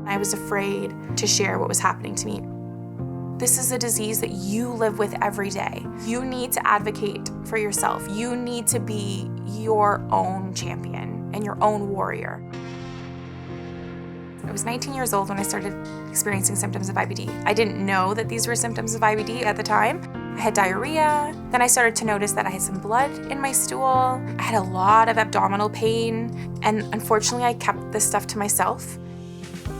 I was afraid to share what was happening to me. This is a disease that you live with every day. You need to advocate for yourself. You need to be your own champion and your own warrior. I was 19 years old when I started experiencing symptoms of IBD. I didn't know that these were symptoms of IBD at the time. I had diarrhea. Then I started to notice that I had some blood in my stool. I had a lot of abdominal pain. And unfortunately, I kept this stuff to myself.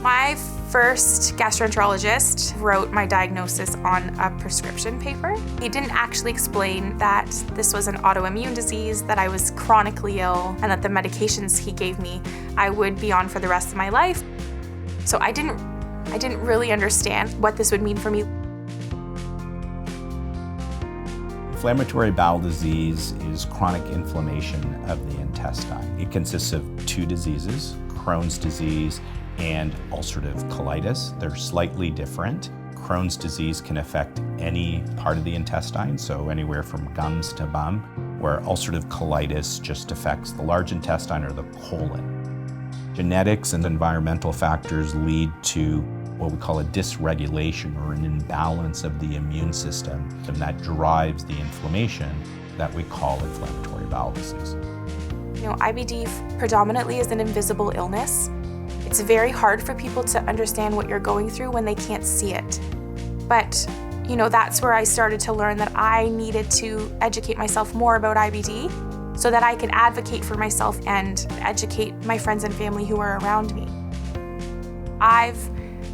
My first gastroenterologist wrote my diagnosis on a prescription paper. He didn't actually explain that this was an autoimmune disease, that I was chronically ill, and that the medications he gave me I would be on for the rest of my life. So I didn't really understand what this would mean for me. Inflammatory bowel disease is chronic inflammation of the intestine. It consists of two diseases, Crohn's disease and ulcerative colitis. They're slightly different. Crohn's disease can affect any part of the intestine, so anywhere from gums to bum, where ulcerative colitis just affects the large intestine or the colon. Genetics and environmental factors lead to what we call a dysregulation or an imbalance of the immune system, and that drives the inflammation that we call inflammatory bowel disease. IBD predominantly is an invisible illness. It's very hard for people to understand what you're going through when they can't see it. But, that's where I started to learn that I needed to educate myself more about IBD so that I could advocate for myself and educate my friends and family who are around me. I've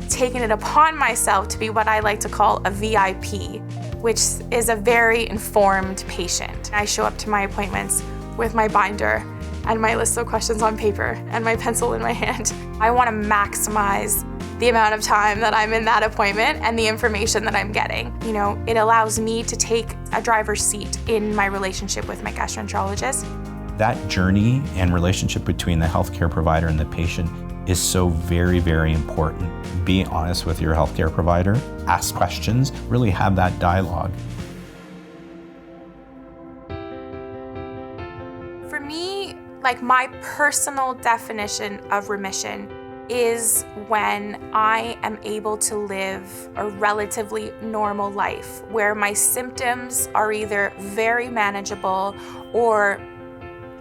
taken it upon myself to be what I like to call a VIP, which is a very informed patient. I show up to my appointments with my binder and my list of questions on paper and my pencil in my hand. I want to maximize the amount of time that I'm in that appointment and the information that I'm getting. It allows me to take a driver's seat in my relationship with my gastroenterologist. That journey and relationship between the healthcare provider and the patient is so very, very important. Be honest with your healthcare provider, ask questions, really have that dialogue. For me, my personal definition of remission is when I am able to live a relatively normal life where my symptoms are either very manageable or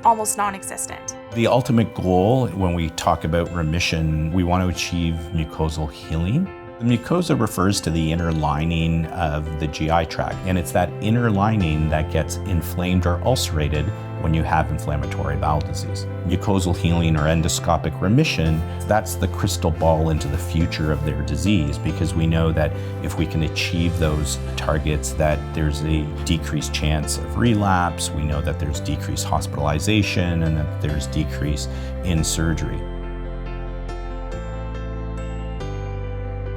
almost non-existent. The ultimate goal when we talk about remission, we want to achieve mucosal healing. The mucosa refers to the inner lining of the GI tract, and it's that inner lining that gets inflamed or ulcerated when you have inflammatory bowel disease. Mucosal healing or endoscopic remission, that's the crystal ball into the future of their disease, because we know that if we can achieve those targets, that there's a decreased chance of relapse, we know that there's decreased hospitalization, and that there's decrease in surgery.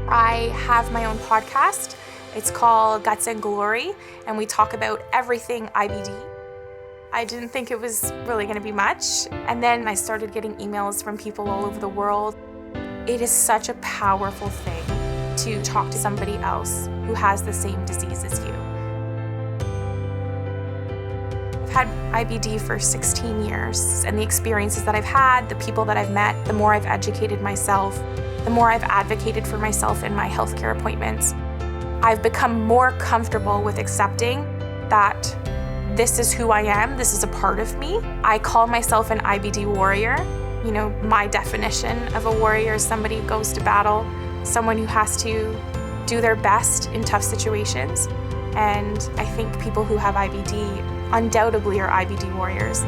I have my own podcast. It's called Guts and Glory, and we talk about everything IBD. I didn't think it was really going to be much, and then I started getting emails from people all over the world. It is such a powerful thing to talk to somebody else who has the same disease as you. I've had IBD for 16 years, and the experiences that I've had, the people that I've met, the more I've educated myself, the more I've advocated for myself in my healthcare appointments, I've become more comfortable with accepting that this is who I am, this is a part of me. I call myself an IBD warrior. My definition of a warrior is somebody who goes to battle, someone who has to do their best in tough situations. And I think people who have IBD undoubtedly are IBD warriors.